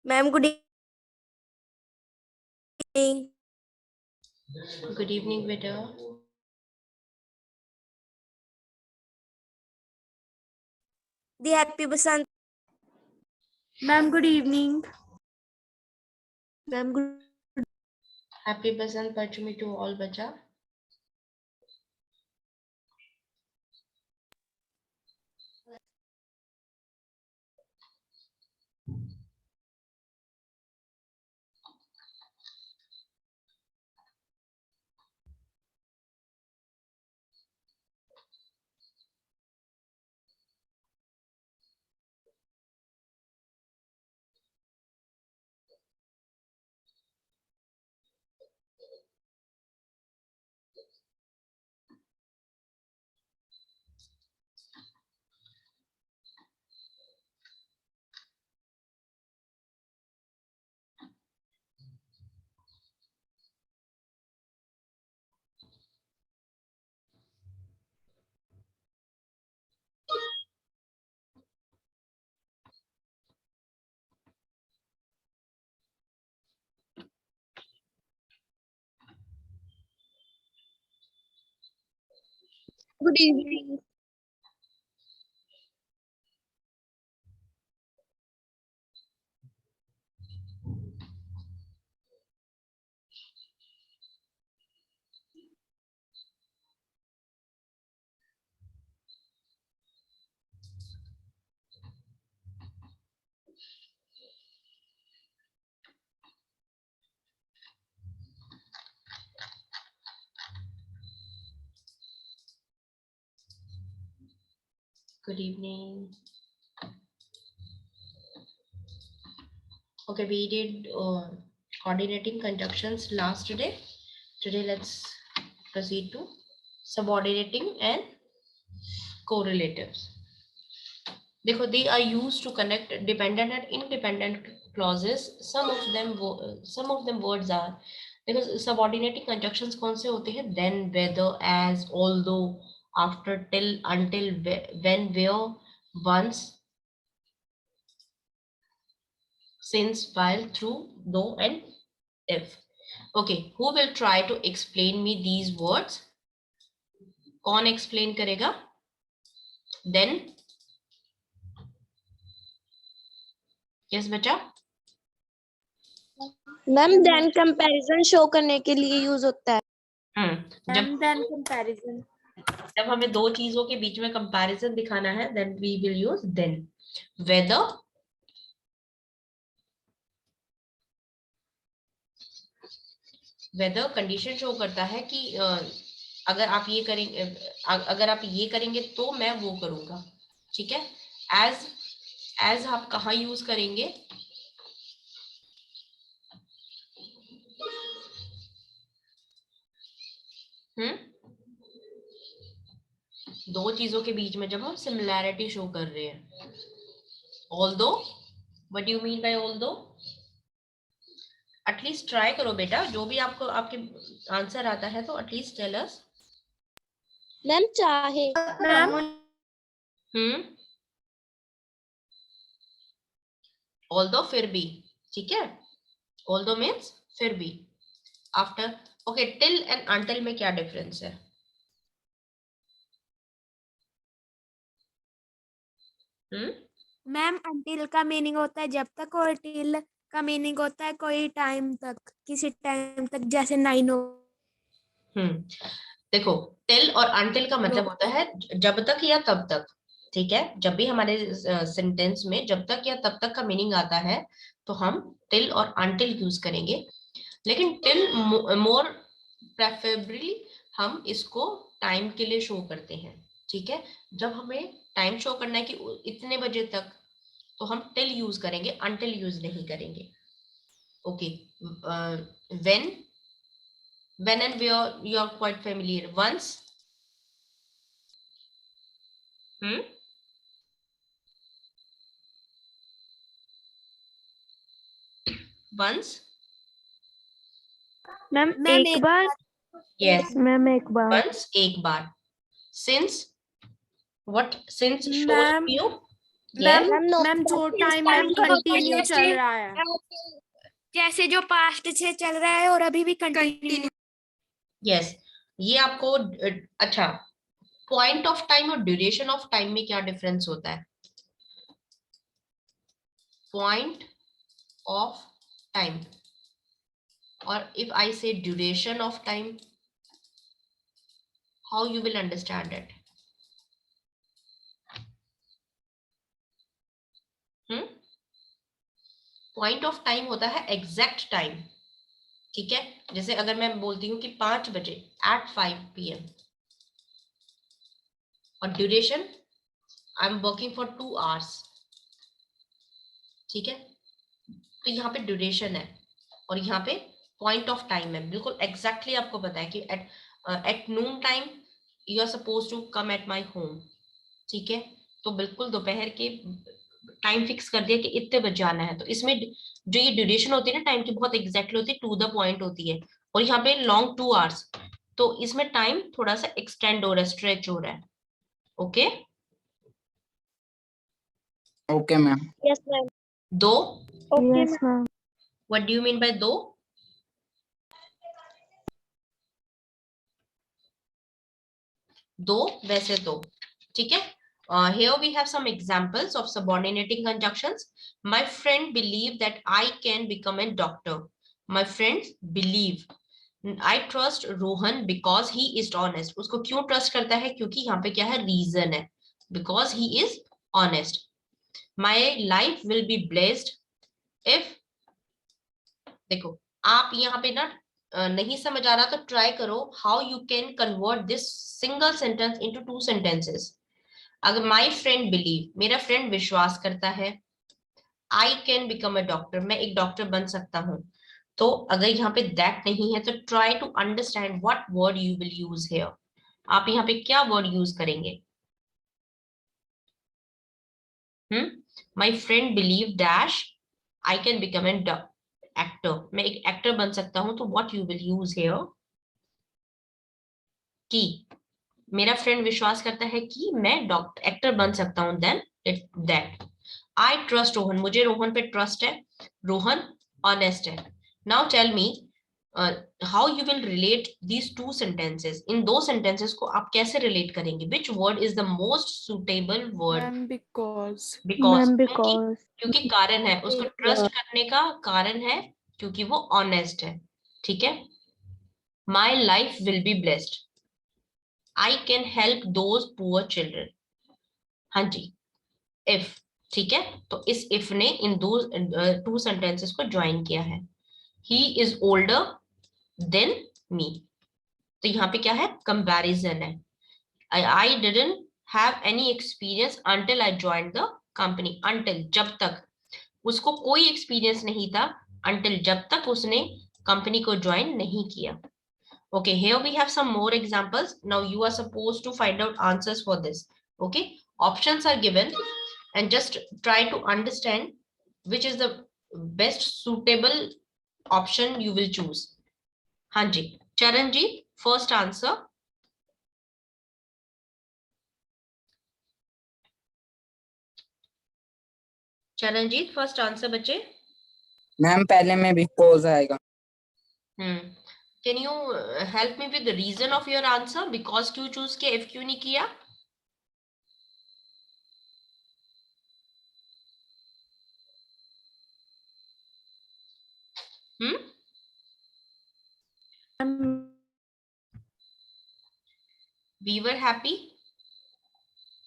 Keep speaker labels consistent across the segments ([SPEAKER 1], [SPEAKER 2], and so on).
[SPEAKER 1] Ma'am good evening.
[SPEAKER 2] Good evening बेटा।
[SPEAKER 1] दी happy Basant.
[SPEAKER 3] Ma'am good evening.
[SPEAKER 1] Ma'am good
[SPEAKER 2] happy Basant Panchami to all बच्चा।
[SPEAKER 1] Evening.
[SPEAKER 2] Good evening. Okay, we did coordinating conjunctions last day. Today let's proceed to subordinating and correlatives. देखो, they are used to connect dependent and independent clauses. Some of them words are, because subordinating conjunctions कौन से होते हैं? Then, whether, as, although, after, till, until, when, where, once, since, while, through, though, and if. Okay, who will try to explain me these words? कौन explain करेगा? Then, yes बेटा.
[SPEAKER 1] Ma'am then comparison show करने के लिए use होता है।
[SPEAKER 2] जब
[SPEAKER 3] ma'am then comparison.
[SPEAKER 2] जब हमें दो चीजों के बीच में कंपैरिजन दिखाना है, then we will use then. Weather condition show करता है कि अगर आप ये करेंगे तो मैं वो करूंगा. ठीक है. एज आप कहाँ यूज करेंगे? दो चीजों के बीच में जब हम सिमिलैरिटी शो कर रहे हैं. Although, what do you mean by although? At least try करो बेटा, जो भी आपको आपके आंसर आता है तो एटलीस्ट टेल अस.
[SPEAKER 1] मैम चाहे।
[SPEAKER 3] मैम
[SPEAKER 2] ऑल्दो फिर भी. ठीक है. ऑल्दो मीन्स फिर भी. After. Okay, till and until में क्या डिफरेंस है?
[SPEAKER 3] मैम अंटिल का मीनिंग होता है जब तक, और टिल का मीनिंग होता है कोई टाइम तक, किसी टाइम तक, जैसे 9 हो।
[SPEAKER 2] देखो, टिल और अंटिल का मतलब होता है जब तक या तब तक. ठीक है. जब भी हमारे सेंटेंस में जब तक या तब तक का मीनिंग आता है तो हम टिल और अंटिल यूज करेंगे. लेकिन टिल मोर प्रेफरेबली हम इसको टाइम के लिए शो करते हैं. ठीक है. जब हमें टाइम शो करना है कि इतने बजे तक, तो हम टिल यूज करेंगे, अंटिल यूज नहीं करेंगे. Okay. when and where you are quite familiar. Once. Once.
[SPEAKER 3] Ma'am
[SPEAKER 1] ma'am
[SPEAKER 3] एक बार।
[SPEAKER 2] Yes.
[SPEAKER 3] मैम एक बार।
[SPEAKER 2] Once, एक बार. Since. What since shows
[SPEAKER 3] ma'am
[SPEAKER 2] you? Yes.
[SPEAKER 3] Ma'am जो टाइम मैम कंटिन्यू चल रहा है, जैसे जो पास्ट से चल रहा है और अभी भी कंटिन्यू।
[SPEAKER 2] यस, ये आपको अच्छा, पॉइंट ऑफ टाइम और ड्यूरेशन ऑफ टाइम में क्या डिफरेंस होता है? पॉइंट ऑफ टाइम और if I say duration of time, how you will understand it? Point of time होता है एग्जैक्ट टाइम, ठीक है? जैसे अगर मैं बोलती हूँ कि 5 बजे at 5 PM, और duration I am working for 2 hours, ठीक है? तो यहाँ पे ड्यूरेशन है और यहाँ पे पॉइंट ऑफ टाइम है। बिल्कुल एग्जैक्टली आपको पता है कि at noon time you are suppose to come at my home, ठीक है? तो बिल्कुल दोपहर के टाइम फिक्स कर दिया कि इतने बजे आना है। तो इसमें जो ये ड्यूरेशन होती है ना टाइम की, बहुत एग्जैक्टली होती है, टू द पॉइंट होती है। और यहाँ पे लॉन्ग 2 hours, तो इसमें टाइम थोड़ा सा एक्सटेंड हो रहा है, स्ट्रेच हो रहा है। Okay
[SPEAKER 4] okay ma'am.
[SPEAKER 1] Yes, ma'am.
[SPEAKER 2] दो,
[SPEAKER 1] Okay,
[SPEAKER 3] Yes,
[SPEAKER 1] ma'am.
[SPEAKER 2] What do you mean by दो? दो वैसे दो, ठीक है? Here we have some examples of subordinating conjunctions. My friend believe that I can become a doctor. My friends believe. I trust Rohan because he is honest. उसको क्यों trust करता है? क्योंकि यहाँ पे क्या है, रीजन है, because he is honest. My life will be blessed if, देखो आप यहाँ पे ना नहीं समझ आ रहा तो ट्राई करो how you can convert this single sentence into 2 sentences. अगर माई फ्रेंड बिलीव, मेरा फ्रेंड विश्वास करता है, आई कैन बिकम अ डॉक्टर, मैं एक डॉक्टर बन सकता हूँ। तो अगर यहाँ पे दैट नहीं है तो try to understand what word you will use here. आप यहाँ पे क्या वर्ड यूज करेंगे? My friend believe dash I can become an actor, मैं एक एक्टर बन सकता हूँ। तो what you will use here? कि मेरा फ्रेंड विश्वास करता है कि मैं डॉक्टर एक्टर बन सकता हूँ, then it that. I trust Rohan, मुझे रोहन पे ट्रस्ट है, रोहन ऑनेस्ट है। Now tell me how you will relate these 2 sentences. इन 2 sentences को आप कैसे रिलेट करेंगे? Which word is the most suitable word?
[SPEAKER 3] Ma'am because.
[SPEAKER 2] Because,
[SPEAKER 1] Because.
[SPEAKER 2] क्योंकि कारण है, उसको ट्रस्ट करने का कारण है क्योंकि वो ऑनेस्ट है, ठीक है? My life will be blessed, I can help those poor children. हाँ जी, इफ, ठीक है? तो इस इफ ने इन 2 sentences को ज्वाइन किया है। He is older than me, तो यहाँ पे क्या है, कंपैरिजन है। I didn't have any experience until I joined the company, until जब तक, उसको कोई एक्सपीरियंस नहीं था अंटिल जब तक उसने कंपनी को ज्वाइन नहीं किया। Okay, here we have some more examples. Now you are supposed to find out answers for this. Okay, options are given and just try to understand which is the best suitable option you will choose. Hanji, Charanjit, first answer. Charanjit, first answer बच्चे.
[SPEAKER 4] Ma'am पहले में because आएगा।
[SPEAKER 2] Can you help me with the reason of your answer? Because क्यों choose किया, if क्यों नहीं किया? We were happy.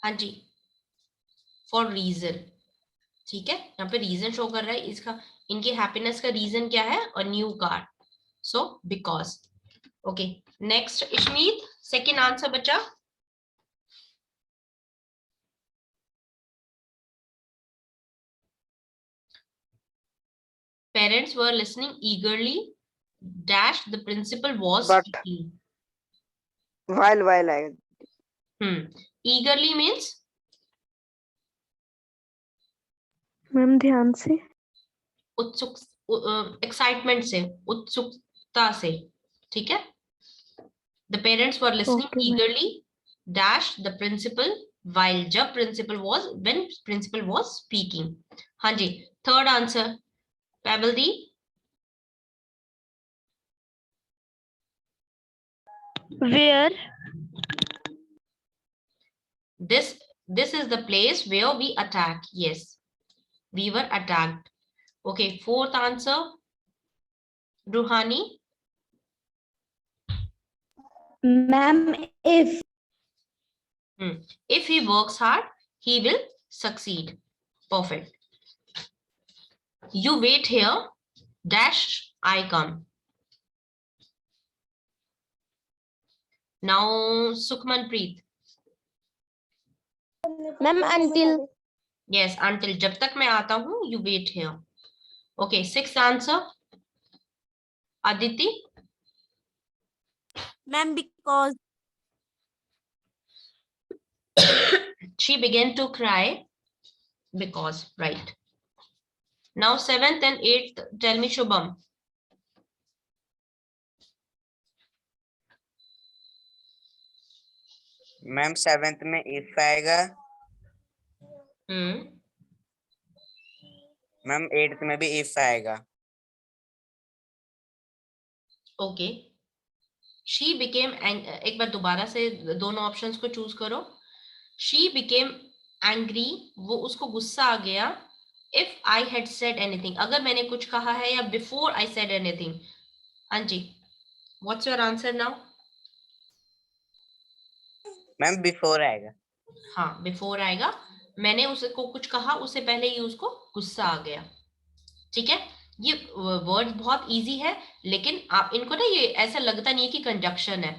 [SPEAKER 2] हाँ जी, for reason. ठीक है, यहाँ पे रीजन शो कर रहा है इसका, इनकी हैप्पीनेस का रीजन क्या है, और new car, so because. Okay, next Ishmeet, second answer बचा। Parents were listening eagerly dash the principal was speaking.
[SPEAKER 5] while I
[SPEAKER 2] eagerly means
[SPEAKER 1] ma'am ध्यान से।
[SPEAKER 2] उत्सुक, एक्साइटमेंट से, उत्सुकता से, ठीक है? The parents were listening
[SPEAKER 1] Okay, ma'am.
[SPEAKER 2] Eagerly dash the principal while जब when principal was speaking. हाँ जी, third answer, Pebble the.
[SPEAKER 1] Where?
[SPEAKER 2] This is the place where we attack. Yes, we were attacked. Okay, fourth answer, Ruhani.
[SPEAKER 1] Ma'am, if.
[SPEAKER 2] If he works hard, he will succeed. Perfect. You wait here, dash, I come. Now, Sukhmanpreet.
[SPEAKER 1] Ma'am, until.
[SPEAKER 2] Yes, until जब तक मैं आता हूँ, you wait here. Okay, sixth answer, Aditi.
[SPEAKER 3] Ma'am, because.
[SPEAKER 2] She began to cry because, right. Now, seventh and eighth, tell me, Shubham.
[SPEAKER 6] Ma'am 7th में if आएगा। Ma'am 8th में भी if आएगा।
[SPEAKER 2] Okay. She became, एक बार दोबारा से दोनों options को चूज करो। She became angry, वो उसको गुस्सा आ गया। If I had said anything, अगर मैंने कुछ कहा है, या before I said anything. अंजी, what's your answer now?
[SPEAKER 6] Ma'am before आएगा।
[SPEAKER 2] हाँ, before आएगा। मैंने उसको कुछ कहा, उससे पहले ही उसको गुस्सा आ गया। ठीक है, ये वर्ड बहुत इजी है, लेकिन आप इनको ना, ये ऐसा लगता नहीं है कि कंजक्शन है।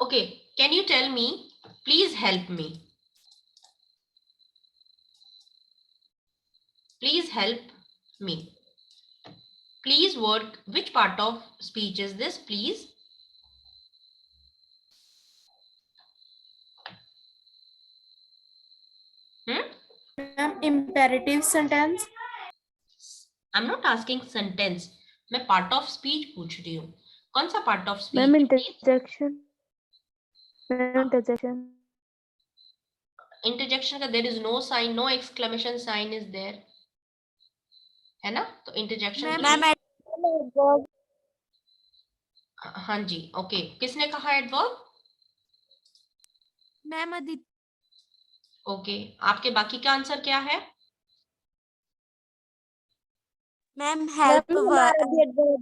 [SPEAKER 2] Okay, can you tell me, please help me, please help me, please word, which part of speech is this, please?
[SPEAKER 3] Imperative sentence.
[SPEAKER 2] I am not asking sentence, मैं पार्ट ऑफ स्पीच पूछ रही हूँ। कौन सा part of speech?
[SPEAKER 1] Ma'am, interjection. Interjection.
[SPEAKER 2] Interjection का there is no sign, no exclamation sign is there, है ना? तो इंटरजेक्शन।
[SPEAKER 3] Ma'am,
[SPEAKER 2] हाँ जी, ओके, किसने कहा एडवर्ब?
[SPEAKER 3] मैम अदिति।
[SPEAKER 2] ओके, आपके बाकी का आंसर क्या है?
[SPEAKER 3] Ma'am help
[SPEAKER 1] Ma'am,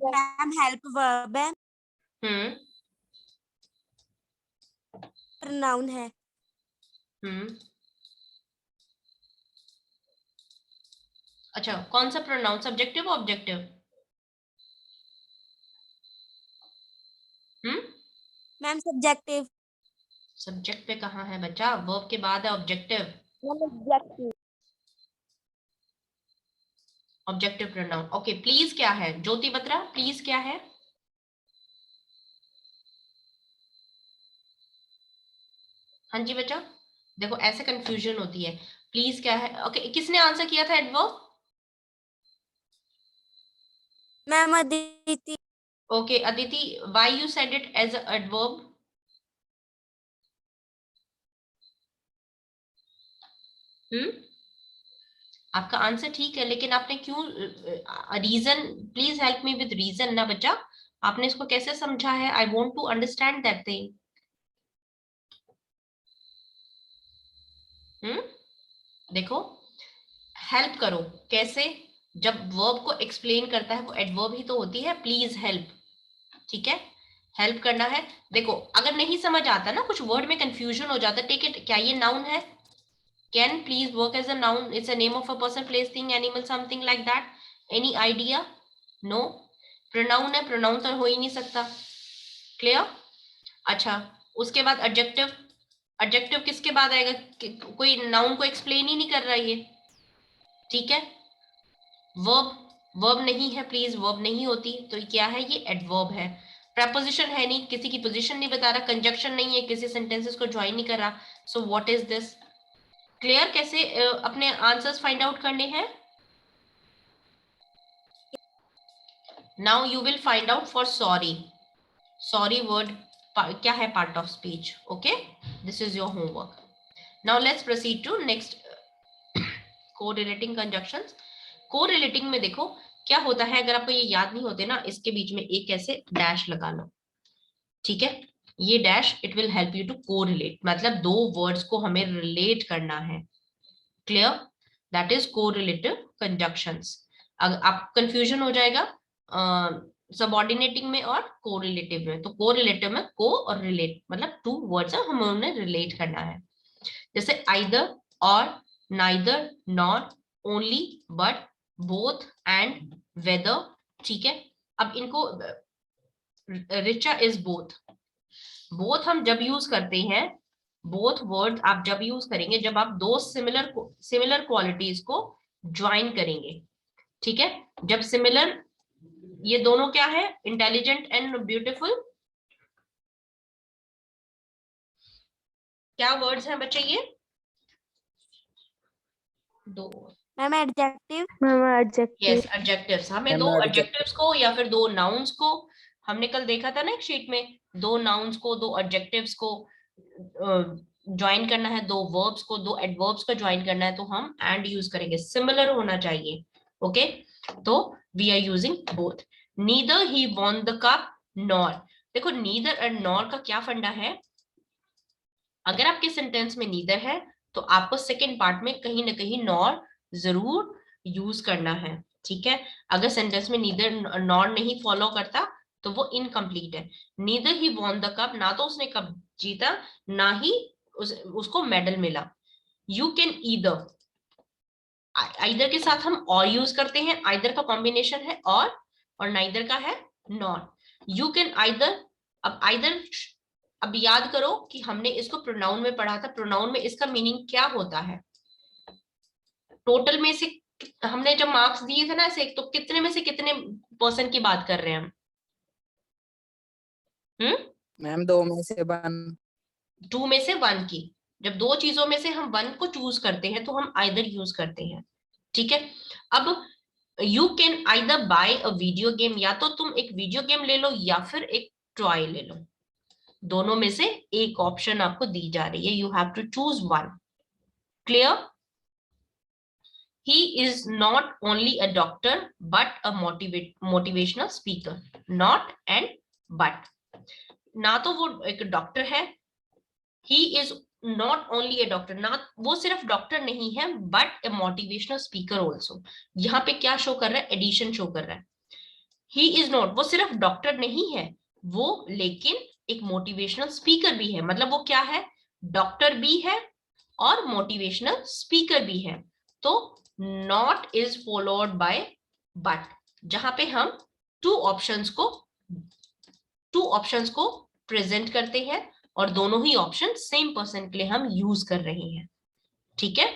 [SPEAKER 3] ma'am help verb है, प्रोनाउन है।
[SPEAKER 2] अच्छा, कौन सा pronoun, subjective objective?
[SPEAKER 3] Ma'am subjective.
[SPEAKER 2] Subject पे कहाँ है बच्चा? वर्ब के बाद है objective. Objective pronoun. Okay, please क्या है? ज्योति बत्रा, प्लीज क्या है? हाँ जी बच्चा, देखो ऐसे कंफ्यूजन होती है। प्लीज क्या है? ओके, किसने आंसर किया था adverb?
[SPEAKER 3] Ma'am Aditi.
[SPEAKER 2] Okay, Aditi, why you said it as a adverb? आपका आंसर ठीक है, लेकिन आपने क्यों reason, please help me with reason ना बच्चा, आपने इसको कैसे समझा है? I want to understand that thing. देखो, हेल्प करो कैसे? जब वर्ब को एक्सप्लेन करता है वो एडवर्ब ही तो होती है, प्लीज हेल्प। ठीक है, हेल्प करना है। देखो, अगर नहीं समझ आता ना, कुछ वर्ड में कंफ्यूजन हो जाता, टेक इट, क्या ये नाउन है? Can please work as a noun? It's a name of a person, place, thing, animal, something like that. Any idea? No, pronoun है, प्रोनाउन तो हो ही नहीं सकता। क्लियर? अच्छा, उसके बाद एडजेक्टिव। एडजेक्टिव किसके बाद आएगा? कोई नाउन को एक्सप्लेन ही नहीं कर रहा ये। ठीक है, वर्ब नहीं है, प्लीज वर्ब नहीं होती, तो क्या है? ये एडवर्ब है। प्रपोजिशन है नहीं, किसी की पोजीशन नहीं बता रहा, कंजक्शन नहीं है, किसी सेंटेंसेस को ज्वाइन नहीं कर रहा। So what is this? Clear? कैसे अपने आंसर्स फाइंड आउट करने हैं? Now you will find out for sorry. Sorry word क्या है? Part of speech. Okay, this is your homework. Now let's proceed to next correlating conjunctions. Correlating में देखो क्या होता है, अगर आपको ये याद नहीं होते ना, इसके बीच में एक ऐसे डैश लगा लो, ठीक है। ये dash it will help you to correlate, मतलब दो वर्ड्स को हमें रिलेट करना है। Clear? That is correlative conjunctions. अगर आप कंफ्यूजन हो जाएगा सबऑर्डिनेटिंग में और कोरिलेटिव में, तो कोरिलेटिव में को और रिलेट मतलब टू वर्ड्स है, हमें उन्हें रिलेट करना है। जैसे आइदर और, neither, not, only, but, both, and, whether, ठीक है। अब इनको रिचा इज बोथ, बोथ हम जब यूज करते हैं, बोथ वर्ड आप जब यूज करेंगे जब आप दो सिमिलर क्वालिटीज को ज्वाइन करेंगे, ठीक है। जब सिमिलर, ये दोनों क्या है, इंटेलिजेंट एंड ब्यूटीफुल, क्या वर्ड्स हैं बच्चे ये? दो,
[SPEAKER 3] मैम एडजेक्टिव।
[SPEAKER 2] Yes adjectives. हमें
[SPEAKER 4] मैम,
[SPEAKER 2] दो
[SPEAKER 4] adjective।
[SPEAKER 2] एडजेक्टिव्स को या फिर दो नाउन्स को, हमने कल देखा था ना एक शीट में, दो नाउन्स को दो एडजेक्टिव्स को ज्वाइन करना है, दो वर्ब्स को दो एडवर्ब्स को ज्वाइन करना है, तो हम एंड यूज करेंगे, सिमिलर होना चाहिए। ओके, तो we are using both. Neither he won the cup nor, देखो नीदर एंड नॉर का क्या फंडा है, अगर आपके सेंटेंस में नीदर है तो आपको सेकेंड पार्ट में कहीं ना कहीं नॉर जरूर यूज करना है, ठीक है। अगर सेंटेंस में नीदर नॉर नहीं फॉलो करता तो वो इनकम्प्लीट है। Neither he won the cup, ना तो उसने कप जीता ना ही उसको मेडल मिला। यू कैन ईदर, आइदर के साथ हम और यूज करते हैं, आइदर का कॉम्बिनेशन है और नाइदर का है नॉट। यू कैन आइदर, अब आइदर, अब याद करो कि हमने इसको प्रोनाउन में पढ़ा था, प्रोनाउन में इसका मीनिंग क्या होता है। टोटल में से हमने जब मार्क्स दिए थे ना ऐसे, तो कितने में से कितने परसेंट की बात कर रहे हैं हम?
[SPEAKER 4] मैम 2 में से 1।
[SPEAKER 2] 2 में से 1 की। जब दो चीजों में से हम 1 को चूज करते हैं तो हम आइदर यूज करते हैं, ठीक है। अब you can either bye a video game, या तो तुम एक वीडियो गेम ले लो या फिर एक टॉय ले लो, दोनों में से एक ऑप्शन आपको दी जा रही है, you have to choose one. Clear? He is not only a doctor but a motivational speaker. Not and but. ना तो वो एक डॉक्टर है, he is not only a doctor, ना वो सिर्फ डॉक्टर नहीं है, but a motivational speaker also. यहाँ पे क्या शो कर रहा है, एडिशन शो कर रहा है। he is not, वो सिर्फ डॉक्टर नहीं है वो, लेकिन एक मोटिवेशनल स्पीकर भी है, मतलब वो क्या है, डॉक्टर भी है और मोटिवेशनल स्पीकर भी है। तो not is followed by but, जहां पे हम टू ऑप्शंस को प्रेजेंट करते हैं और दोनों ही ऑप्शन सेम पर्सन के लिए हम यूज कर रहे हैं, ठीक है।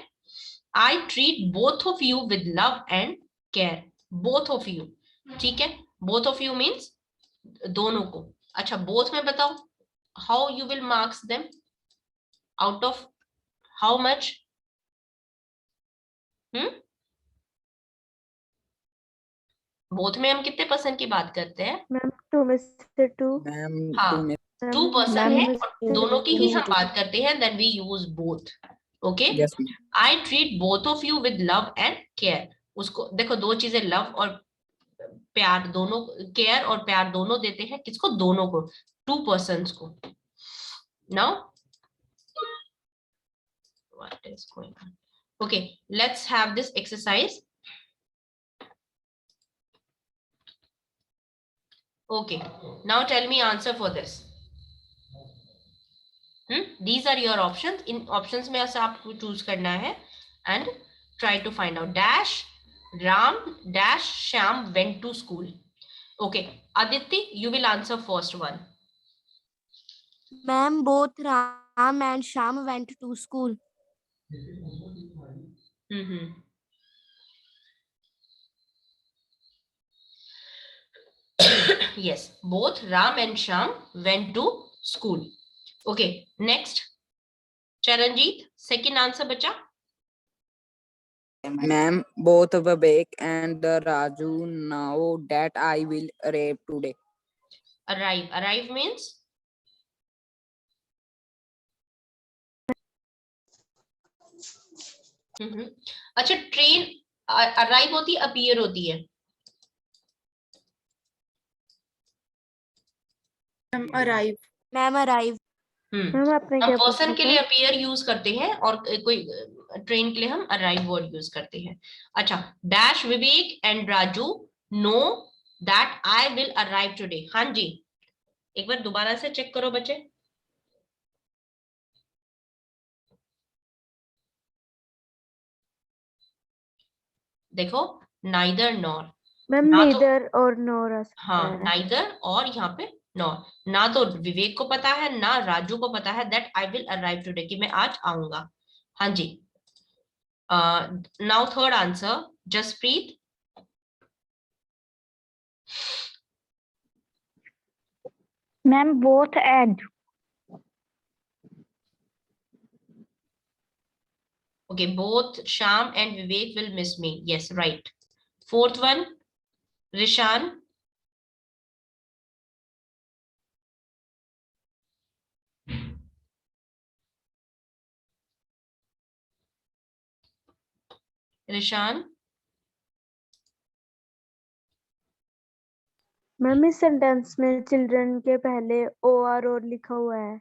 [SPEAKER 2] आई treat both of you with love and care, both of you, ठीक है। बोथ ऑफ यू मीन्स दोनों को। अच्छा, बोथ में बताओ, how you will marks them, out of how much? Both में हम कितने परसेंट की बात करते हैं?
[SPEAKER 5] मैम 2 में से 2।
[SPEAKER 4] मैम
[SPEAKER 2] हाँ,
[SPEAKER 4] 2 में
[SPEAKER 2] 2%
[SPEAKER 5] मैम,
[SPEAKER 2] है और दोनों की ही हम बात करते हैं, then we use both. Okay,
[SPEAKER 4] yes ma'am.
[SPEAKER 2] I treat both of you with love and care. उसको देखो, दो चीजें, लव और प्यार दोनों, केयर और प्यार दोनों देते हैं, किसको, दोनों को, 2% को। Now what is going on? Okay, let's have this exercise. Okay, now tell me answer for this. These are your options. In options में ऐसा आपको choose करना है and try to find out. Dash Ram dash Shyam went to school. Okay, Aditi, you will answer first one.
[SPEAKER 3] Ma'am, both Ram and Sham went to school.
[SPEAKER 2] Yes, both Ram and Shyam went to school. Okay, next. Charanjeet, second answer, bacha.
[SPEAKER 4] Ma'am, both Vivek and Raju know that I will arrive today.
[SPEAKER 2] Arrive. Arrive means? अच्छा, train arrive होती है, appear होती है?
[SPEAKER 3] Arrive.
[SPEAKER 1] Ma'am arrive.
[SPEAKER 2] हम
[SPEAKER 1] आपने क्या
[SPEAKER 2] person के
[SPEAKER 1] पूछा
[SPEAKER 2] लिए
[SPEAKER 1] था?
[SPEAKER 2] अपीयर यूज करते हैं और कोई ट्रेन के लिए हम अराइव वर्ड यूज करते हैं। अच्छा, dash Vivek and Raju know that I will arrive today. हाँ जी, एक बार दोबारा से चेक करो बच्चे। देखो, नाइदर नॉर।
[SPEAKER 1] मैम
[SPEAKER 2] ना तो
[SPEAKER 1] नीदर और नोर आ सकता
[SPEAKER 2] हाँ,
[SPEAKER 1] है।
[SPEAKER 2] नाइदर और यहाँ पे नॉर। ना तो विवेक को पता है ना राजू को पता है that I will arrive today, कि मैं आज आऊंगा। हाँ जी। Now third answer, Jaspreet.
[SPEAKER 1] Ma'am both and.
[SPEAKER 2] Okay, both Sham and Vivek will miss me. Yes, right. Fourth one, Rishan. Rishan.
[SPEAKER 1] Ma'am इस सेंटेंस में चिल्ड्रन के पहले ओ आर और लिखा हुआ है,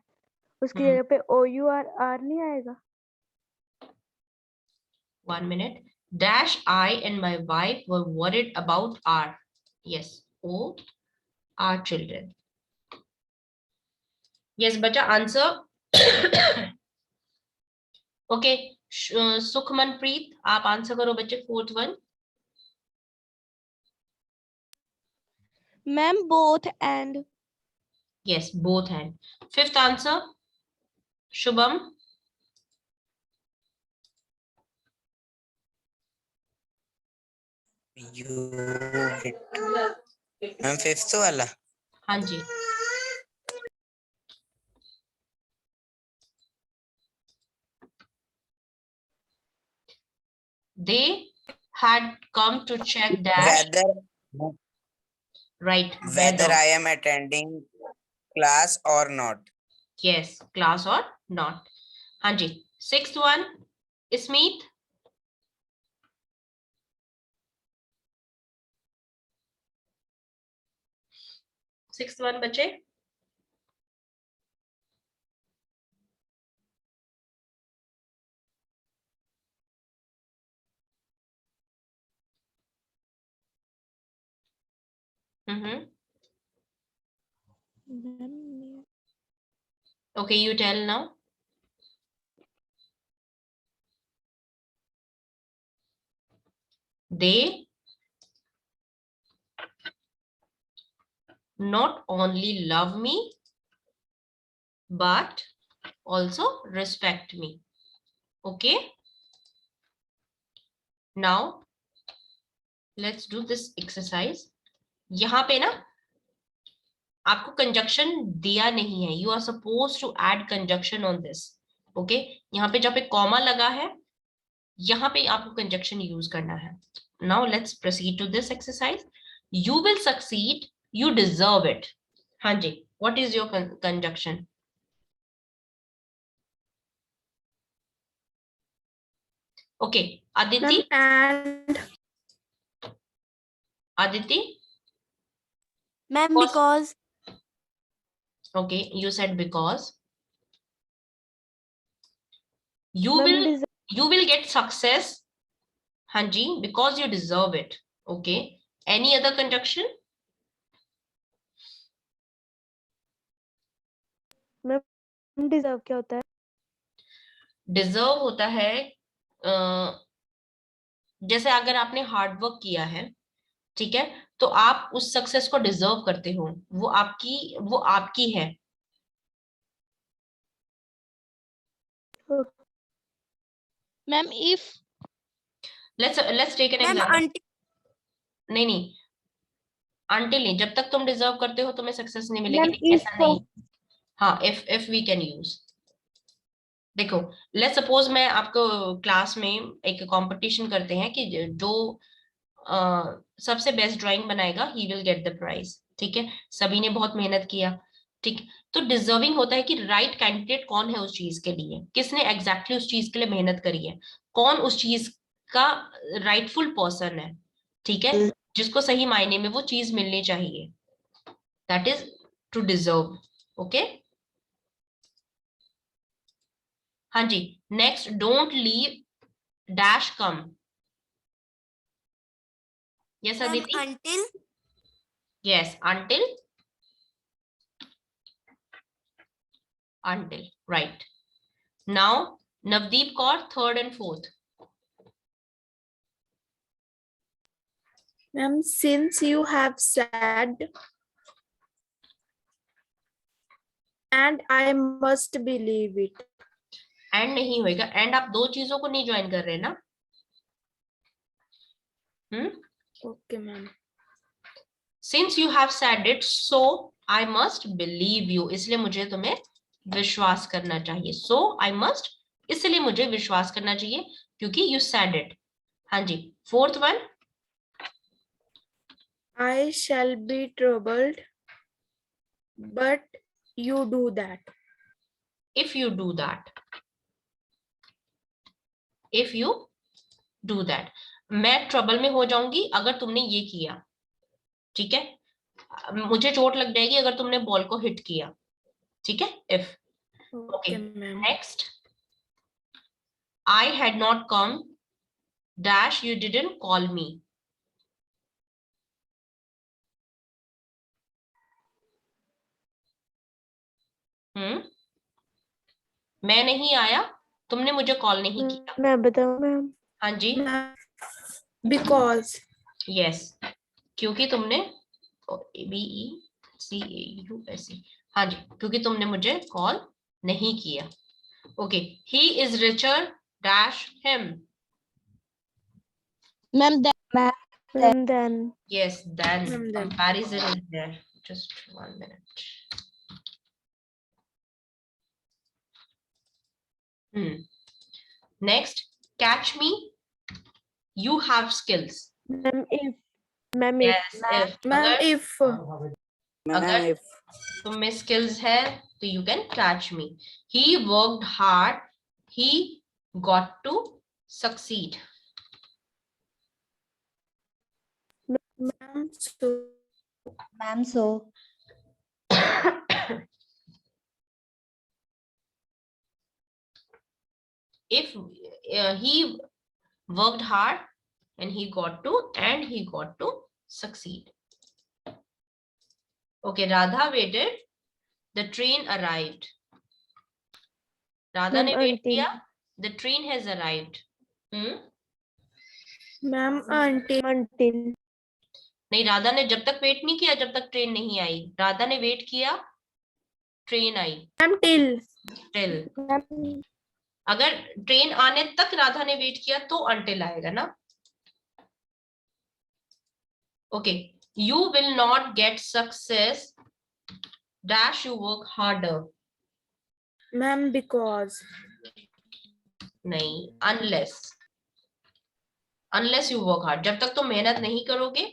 [SPEAKER 1] उसकी जगह पे ओ यू आर आर नहीं आएगा?
[SPEAKER 2] 1 minute. Dash, I and my wife were worried about our. Yes, oh, our children. Yes, बच्चा आंसर। ओके, सुखमनप्रीत आप आंसर करो बच्चे, fourth one.
[SPEAKER 1] Ma'am both and.
[SPEAKER 2] Yes, both hand. Fifth answer, Shubham.
[SPEAKER 6] Ma'am fifth वाला।
[SPEAKER 2] हाँ जी। They had come to check dash. Right,
[SPEAKER 6] whether
[SPEAKER 2] whether.
[SPEAKER 6] I am attending class or not.
[SPEAKER 2] Yes, class or not. हाँ जी। Sixth one, Smith. Sixth one बच्चे। Okay, you tell now. They not only love me, but also respect me. Okay. Now, let's do this exercise. यहाँ पे ना आपको conjunction दिया नहीं है, you are suppose to add conjunction on this. Okay, यहाँ पे जब एक कॉमा लगा है, यहाँ पे आपको कंजक्शन यूज करना है। Now let's proceed to this exercise. You will succeed, you deserve it. हाँ जी, what is your conjunction? Okay, Aditi. Aditi.
[SPEAKER 1] Ma'am because.
[SPEAKER 2] Okay, you said because. You will get success. हाँ जी, because you deserve it. Okay. Any other conjunction?
[SPEAKER 1] Ma'am deserve क्या होता है?
[SPEAKER 2] Deserve होता है जैसे अगर आपने हार्ड वर्क किया है, ठीक है, तो आप उस सक्सेस को डिजर्व करते हो, वो आपकी है।
[SPEAKER 1] Ma'am if.
[SPEAKER 2] let's take an example. नहीं, until नहीं, जब तक तुम डिजर्व करते हो तुम्हें सक्सेस नहीं मिलेगी, ऐसा नहीं। हाँ, if we can use। देखो, लेट्स सपोज मैं आपको क्लास में एक कंपटीशन करते हैं कि जो सबसे बेस्ट ड्राइंग बनाएगा he will get the prize. ठीक है, सभी ने बहुत मेहनत किया, ठीक, तो डिजर्विंग होता है कि राइट कैंडिडेट कौन है उस चीज के लिए, किसने एग्जैक्टली उस चीज के लिए मेहनत करी है, कौन उस चीज का राइटफुल पर्सन है, ठीक है, जिसको सही मायने में वो चीज मिलनी चाहिए, that is to deserve. Okay, हाँ जी, next, don't leave dash come. Yes Aditi,
[SPEAKER 3] until
[SPEAKER 2] yes, until, right. Now Navdeep Kaur, third and fourth.
[SPEAKER 3] ma'am, since you have said and I must believe it.
[SPEAKER 2] And नहीं होएगा, and आप दो चीजों को नहीं join कर रहे ना।
[SPEAKER 3] Okay, ma'am.
[SPEAKER 2] Since you have said it so I must believe you, इसलिए मुझे तुम्हें विश्वास करना चाहिए। सो आई मस्ट, इसलिए मुझे विश्वास करना चाहिए क्योंकि यू सेड इट। हाँ जी, fourth one,
[SPEAKER 3] I shall be troubled, but you do that.
[SPEAKER 2] If you do that, if you do that, मैं ट्रबल में हो जाऊंगी अगर तुमने ये किया, ठीक है, मुझे चोट लग जाएगी अगर तुमने बॉल को हिट किया, ठीक है, if.
[SPEAKER 3] Okay, ma'am.
[SPEAKER 2] Next, I had not come dash you didn't call me. मैं नहीं आया, तुमने मुझे कॉल नहीं किया।
[SPEAKER 1] मैं बताऊं मैम?
[SPEAKER 2] हाँ जी,
[SPEAKER 3] Because
[SPEAKER 2] यस, क्योंकि तुमने BECAUSE, हाँ जी, क्योंकि तुमने मुझे कॉल नहीं किया। Okay, he is richer dash him.
[SPEAKER 1] Ma'am, then.
[SPEAKER 2] Yes, then
[SPEAKER 3] Then.
[SPEAKER 2] comparison is there. Just 1 minute. Next, catch me. You have skills.
[SPEAKER 1] Ma'am, if. Ma'am,
[SPEAKER 2] Yes, if.
[SPEAKER 3] ma'am,
[SPEAKER 2] अगर
[SPEAKER 3] if
[SPEAKER 4] Ma'am,
[SPEAKER 2] अगर
[SPEAKER 4] if
[SPEAKER 2] तुम में skills है तो you can catch me. He worked hard. He got to succeed.
[SPEAKER 3] ma'am, so
[SPEAKER 7] Ma'am, so
[SPEAKER 2] If he worked hard and he got to succeed. Okay, Radha waited. The train arrived. Radha ने wait
[SPEAKER 1] until.
[SPEAKER 2] किया. The train has arrived.
[SPEAKER 3] ma'am, until
[SPEAKER 1] Until.
[SPEAKER 2] नहीं, राधा ने जब तक wait नहीं किया जब तक ट्रेन नहीं आई, राधा ने वेट किया, ट्रेन आई।
[SPEAKER 3] ma'am, till
[SPEAKER 2] टिल,
[SPEAKER 1] Ma'am,
[SPEAKER 2] अगर ट्रेन आने तक राधा ने वेट किया तो अनटिल आएगा ना। Okay, you will not get success dash you work harder.
[SPEAKER 3] ma'am, because
[SPEAKER 2] नहीं, अनलेस यू वर्क हार्ड, जब तक तुम मेहनत नहीं करोगे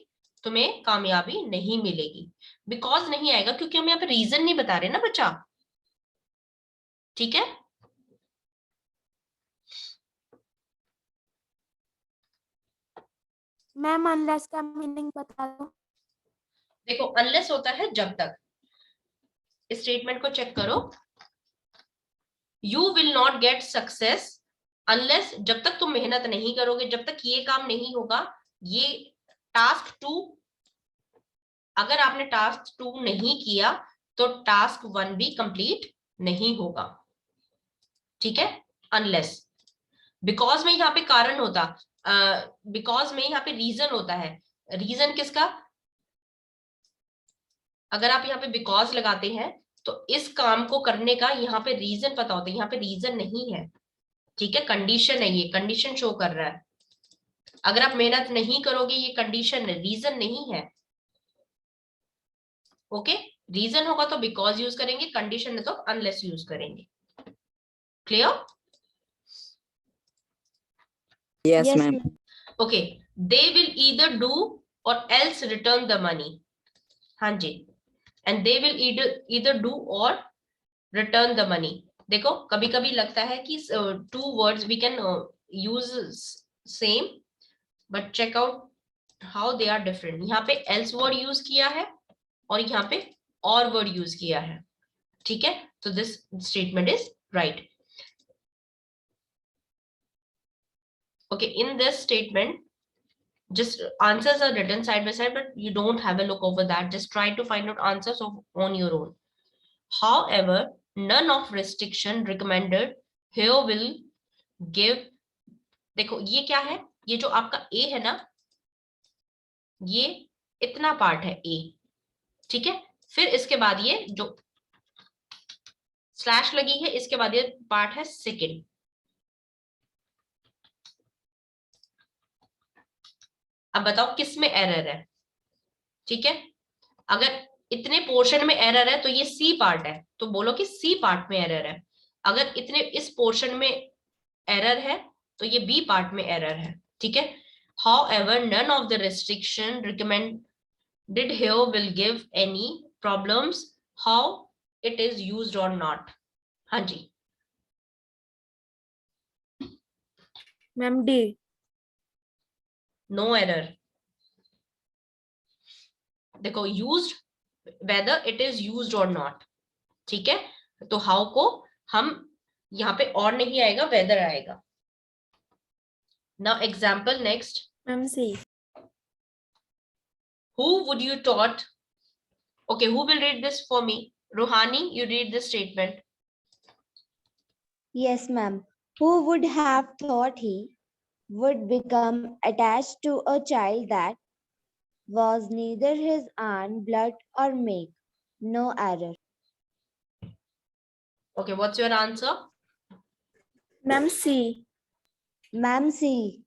[SPEAKER 2] तुम्हें कामयाबी नहीं मिलेगी। बिकॉज नहीं आएगा क्योंकि हम यहाँ पे रीजन नहीं बता रहे ना बच्चा, ठीक है।
[SPEAKER 3] मैम अनलेस का मीनिंग बता दो।
[SPEAKER 2] देखो, अनलेस होता है जब तक, इस स्टेटमेंट को चेक करो, you will not get success unless, जब तक तुम मेहनत नहीं करोगे, जब तक ये काम नहीं होगा, ये टास्क 2, अगर आपने टास्क 2 नहीं किया तो टास्क 1 भी कंप्लीट नहीं होगा, ठीक है। अनलेस, बिकॉज में यहाँ पे कारण होता, बिकॉज में यहाँ पे रीजन होता है। रीजन किसका? अगर आप यहाँ पे बिकॉज लगाते हैं तो इस काम को करने का यहाँ पे रीजन पता होता है, यहाँ पे रीजन नहीं है, ठीक है, कंडीशन है, ये कंडीशन शो कर रहा है। अगर आप मेहनत नहीं करोगे ये कंडीशन है, रीजन नहीं है। ओके, रीजन होगा तो बिकॉज यूज करेंगे, कंडीशन है तो अनलेस यूज करेंगे। Clear?
[SPEAKER 4] yes, ma'am.
[SPEAKER 2] Okay, they will either do और एल्स रिटर्न द मनी। हाँ जी, and they will either do or return the money. देखो कभी कभी लगता है कि two words we can use same but check out how they are different. यहाँ पे else word use किया है और यहाँ पे or word use किया है, ठीक है? So this statement is right. Okay, in this statement just answers are written side by side, but you don't have a look over that. Just try to find out answers on your own. However, none of restriction recommended here will give. देखो ये क्या है, ये जो आपका A है ना, ये इतना पार्ट है A, ठीक है? फिर इसके बाद ये जो स्लैश लगी है, इसके बाद ये पार्ट है सेकंड. अब बताओ किस में एरर है, ठीक है? अगर इतने पोर्शन में एरर है तो ये सी पार्ट है, तो बोलो कि सी पार्ट में एरर है. अगर इतने इस पोर्शन में एरर है तो ये बी पार्ट में एरर है, ठीक है? However, none of the restriction recommended here will give any problems how it is used or not. हाँ जी
[SPEAKER 3] मैम डी.
[SPEAKER 2] No error. देखो used whether it is used or not, ठीक है? तो how को हम यहाँ पे और नहीं आएगा, whether आएगा. Now example next.
[SPEAKER 3] Ma'am C.
[SPEAKER 2] Who would you taught? Okay, who will read this for me? Rohani, you read this statement.
[SPEAKER 7] Yes, ma'am. Who would have thought he would become attached to a child that was neither his own blood or make? No error.
[SPEAKER 2] Okay, what's your answer?
[SPEAKER 3] Ma'am C.
[SPEAKER 7] Ma'am, see.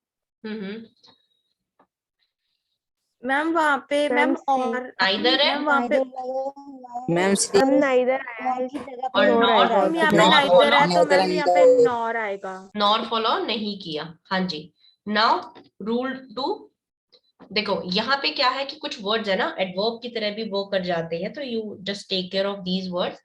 [SPEAKER 3] Ma'am वहाँ पे ma'am और
[SPEAKER 2] Neither है
[SPEAKER 3] ma'am वहाँ पे
[SPEAKER 4] ma'am
[SPEAKER 1] हम neither आया है,
[SPEAKER 2] और nor
[SPEAKER 3] मैम यहाँ पे
[SPEAKER 2] nor
[SPEAKER 3] नाइदर
[SPEAKER 2] follow
[SPEAKER 3] है तो मैम यहाँ पे नॉर आएगा.
[SPEAKER 2] nor follow नहीं किया. हाँ जी. Now rule 2. देखो यहाँ पे क्या है कि कुछ वर्ड्स है ना एडवर्ब की तरह भी वो कर जाते हैं, तो you just take care of these words.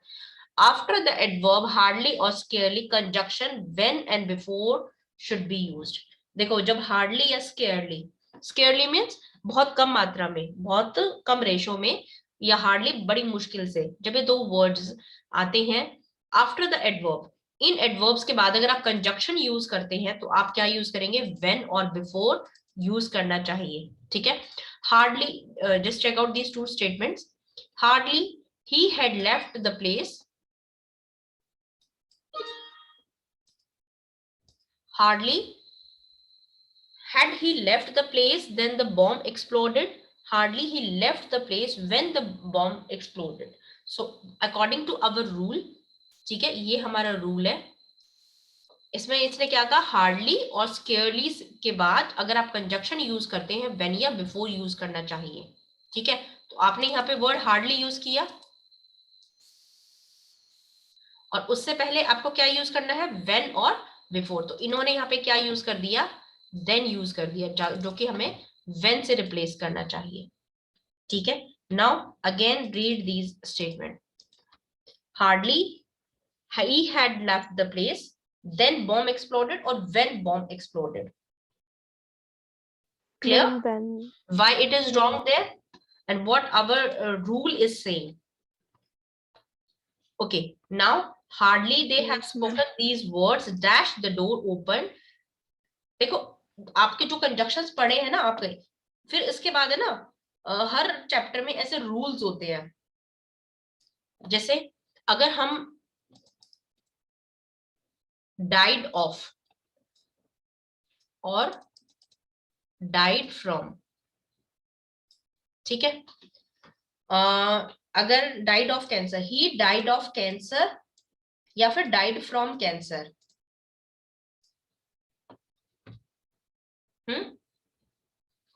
[SPEAKER 2] After the adverb hardly और scarcely conjunction when and before should be used. देखो जब हार्डली या स्केयरली मींस बहुत कम मात्रा में, बहुत कम रेशो में, या हार्डली बड़ी मुश्किल से, जब ये दो वर्ड्स आते हैं after the adverb, in adverbs के बाद अगर आप कंजक्शन यूज करते हैं तो आप क्या यूज करेंगे? व्हेन और बिफोर यूज करना चाहिए, ठीक है? Hardly, just check out these two statements. Hardly he had left the place. Hardly had he left the place then the bomb exploded. Hardly he left the place when the bomb exploded. So according to our rule, ठीक है, ये हमारा rule है. इसमें इसने क्या कहा? Hardly और स्केयरली के बाद अगर आप कंजक्शन यूज करते हैं व्हेन या बिफोर यूज करना चाहिए, ठीक है? तो आपने यहाँ पे वर्ड हार्डली यूज किया और उससे पहले आपको क्या यूज करना है? व्हेन और बिफोर. तो इन्होंने यहाँ पे क्या यूज कर दिया? देन यूज कर दिया, जो कि हमें व्हेन से रिप्लेस करना चाहिए, ठीक है? Now again read these statement. Hardly he had left the place then bomb exploded or when bomb exploded. Clear? Why it is wrong there and what our rule is saying. Okay, now hardly they have spoken these words dash the door open. देखो आपके जो conjunctions पढ़े हैं ना आपने, फिर इसके बाद है ना हर चैप्टर में ऐसे रूल्स होते हैं. जैसे अगर हम died of और died from, ठीक है? अगर died of cancer, he died of cancer या फिर died from cancer.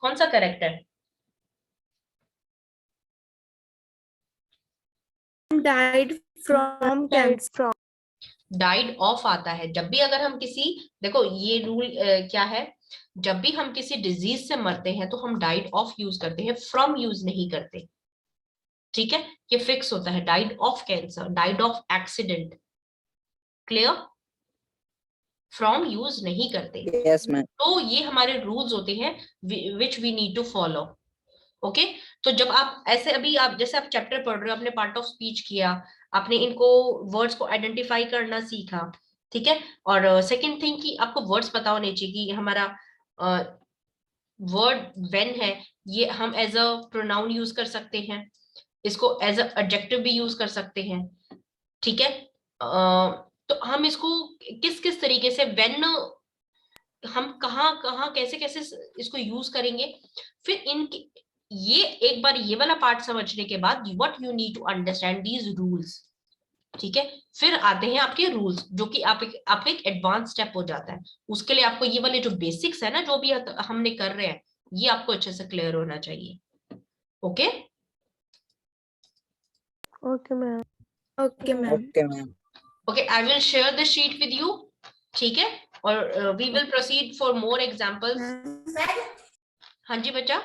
[SPEAKER 2] कौन सा करेक्ट है?
[SPEAKER 3] died from cancer.
[SPEAKER 2] Died of आता है जब भी अगर हम किसी, देखो ये रूल क्या है, जब भी हम किसी डिजीज से मरते हैं तो हम डाइड ऑफ यूज करते हैं, फ्रॉम यूज नहीं करते, ठीक है, ये फिक्स होता है, died of cancer, died of accident, clear, from use नहीं करते।
[SPEAKER 4] Yes, ma'am.
[SPEAKER 2] तो ये हमारे रूल्स होते हैं which we need to follow. Okay, तो जब आप ऐसे, अभी आप जैसे आप चैप्टर पढ़ रहे हो, आपने पार्ट ऑफ स्पीच किया, आपने इनको वर्ड्स को आइडेंटिफाई करना सीखा, ठीक है। और सेकंड थिंग कि आपको वर्ड्स पता होने चाहिए कि हमारा वर्ड व्हेन है, ये हम एज अ प्रोनाउन यूज कर सकते हैं, इसको एज अ एडजेक्टिव भी यूज कर सकते हैं, ठीक है। तो हम इसको किस किस तरीके से व्हेन हम कहाँ कहाँ कैसे कैसे इसको यूज करेंगे, फिर इन ये एक बार ये वाला पार्ट समझने के बाद what you need to understand these rules, ठीक है। फिर आते हैं आपके रूल्स, जो कि आपका एक एडवांस स्टेप हो जाता है। उसके लिए आपको ये वाले जो बेसिक्स है ना, जो भी हमने कर रहे हैं, ये आपको अच्छे से क्लियर होना चाहिए। Okay
[SPEAKER 1] okay ma'am.
[SPEAKER 3] Okay ma'am.
[SPEAKER 4] Okay, ma'am.
[SPEAKER 2] Okay, I will share the sheet with you, ठीक है, और we will proceed for more examples. हाँ जी बच्चा।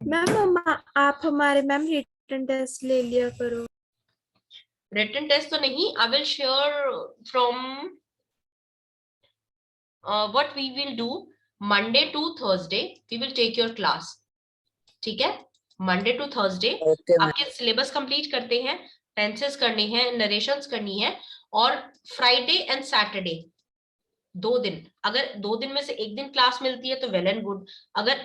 [SPEAKER 3] मैम आप हमारे मैम रिटन टेस्ट ले लिया करो।
[SPEAKER 2] रिटन टेस्ट तो नहीं, आई will share from what we will do Monday to Thursday we will take your class, ठीक है। Monday to Thursday
[SPEAKER 4] Okay, ma'am.
[SPEAKER 2] आपके सिलेबस कंप्लीट करते हैं, टेंसेस करनी है, नरेशंस करनी है, और फ्राइडे एंड सैटरडे 2 दिन, अगर 2 दिन में से 1 दिन क्लास मिलती है तो वेल एंड गुड, अगर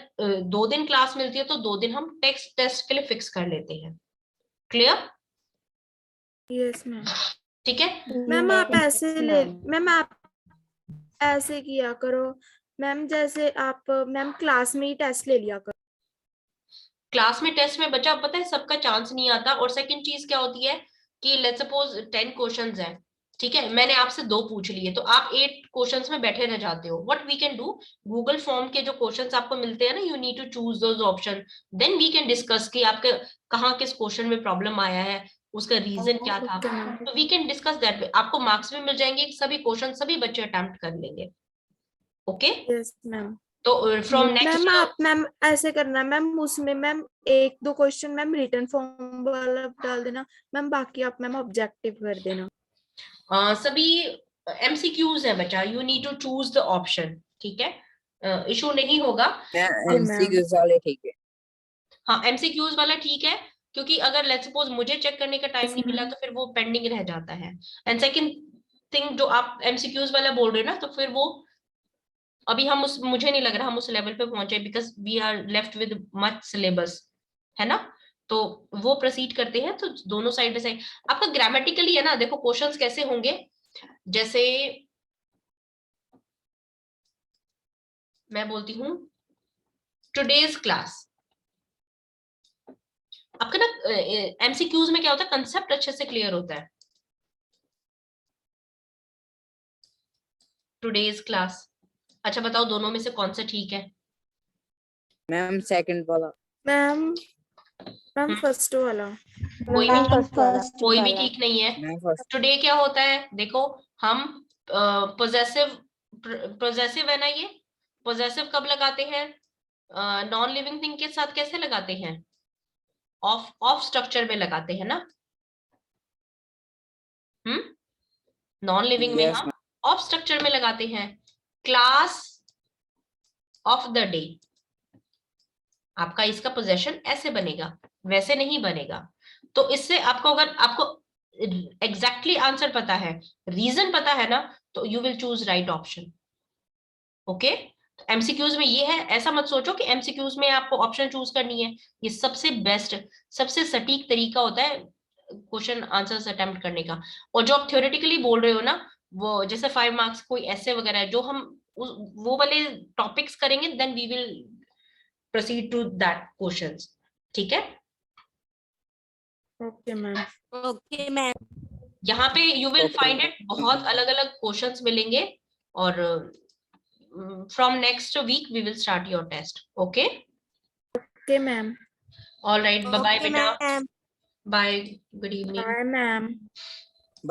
[SPEAKER 2] 2 दिन क्लास मिलती है तो 2 दिन हम टेक्स्ट टेस्ट के लिए फिक्स कर लेते हैं। क्लियर?
[SPEAKER 3] Yes ma'am.
[SPEAKER 2] ठीक है।
[SPEAKER 3] मैम आप ऐसे ले, मैम आप ऐसे किया करो मैम, जैसे आप मैम क्लास में ही टेस्ट ले लिया करो।
[SPEAKER 2] क्लास में टेस्ट में बच्चा, पता है सबका चांस नहीं आता, और सेकंड चीज क्या होती है कि लेट्स सपोज 10 क्वेश्चंस हैं, ठीक है, मैंने आपसे 2 पूछ लिए, तो आप 8 क्वेश्चंस में बैठे रह जाते हो। What we can do, Google form के जो क्वेश्चंस आपको मिलते हैं ना, you need to choose those option, then we can discuss कि आपके कहाँ किस क्वेश्चन में प्रॉब्लम आया है, उसका रीजन क्या था, तो we can discuss that way, आपको मार्क्स भी मिल जाएंगे, सभी क्वेश्चन सभी बच्चे अटेम्प्ट कर लेंगे। Okay,
[SPEAKER 3] yes ma'am.
[SPEAKER 2] तो फ्रॉम नेक्स्ट
[SPEAKER 3] मैम आप मैम ऐसे करना मैम, उसमें ma'am 1-2 question ma'am written form वाला डाल देना मैम, बाकी आप मैम ऑब्जेक्टिव कर देना।
[SPEAKER 2] सभी एमसीक्यूज है बच्चा, you need to choose the option, ठीक है, इशू नहीं होगा।
[SPEAKER 4] MCQs वाले ठीक है।
[SPEAKER 2] हाँ, एमसीक्यूज वाला ठीक है, क्योंकि अगर लेट्स सपोज मुझे चेक करने का टाइम नहीं मिला तो फिर वो पेंडिंग रह जाता है। एंड सेकंड थिंग, जो आप एमसीक्यूज वाला बोल रहे हो ना, तो फिर वो अभी हम उस, मुझे नहीं लग रहा हम उस लेवल पे पहुंचे, because we are left with much syllabus, है ना, तो वो प्रोसीड करते हैं। तो दोनों साइड बाय साइड आपका ग्रामेटिकली है ना, देखो क्वेश्चंस कैसे होंगे, जैसे मैं बोलती हूँ टुडेज क्लास, आपका ना एमसीक्यूज में क्या होता है, कंसेप्ट अच्छे से क्लियर होता है। टुडेज क्लास, अच्छा बताओ दोनों में से कौन सा ठीक है?
[SPEAKER 4] मैम सेकंड वाला।
[SPEAKER 3] मैम फर्स्ट वाला।
[SPEAKER 2] कोई भी कोई भी ठीक नहीं है।
[SPEAKER 4] Ma'am first.
[SPEAKER 2] टुडे क्या होता है, देखो हम पोजेसिव है ना, ये पोजेसिव कब लगाते हैं, नॉन लिविंग थिंग के साथ कैसे लगाते हैं, ऑफ स्ट्रक्चर में लगाते हैं ना, नॉन लिविंग में
[SPEAKER 4] Yes,
[SPEAKER 2] हम ऑफ स्ट्रक्चर में लगाते हैं। क्लास ऑफ द डे, आपका इसका पोजेशन ऐसे बनेगा, वैसे नहीं बनेगा। तो इससे आपको, अगर आपको एग्जैक्टली आंसर पता है, रीजन पता है ना, तो you will choose right option. Okay, MCQs में ये है, ऐसा मत सोचो कि एमसीक्यूज में आपको ऑप्शन चूज करनी है, ये सबसे बेस्ट, सबसे सटीक तरीका होता है क्वेश्चन आंसर्स अटेम्प्ट करने का। और जो आप थ्योरेटिकली बोल रहे हो ना, वो जैसे 5 मार्क्स कोई ऐसे वगैरह है, जो हम वो वाले टॉपिक्स करेंगे, then we will proceed to that questions, ठीक है।
[SPEAKER 3] Okay ma'am.
[SPEAKER 7] Okay ma'am.
[SPEAKER 2] यहाँ पे you will
[SPEAKER 4] Okay.
[SPEAKER 2] Find it, बहुत अलग अलग क्वेश्चंस मिलेंगे, और from next week we will start your test. Okay
[SPEAKER 3] okay ma'am.
[SPEAKER 2] All right, bye bye बेटा,
[SPEAKER 7] ma'am.
[SPEAKER 2] Bye, good evening.
[SPEAKER 3] Bye ma'am.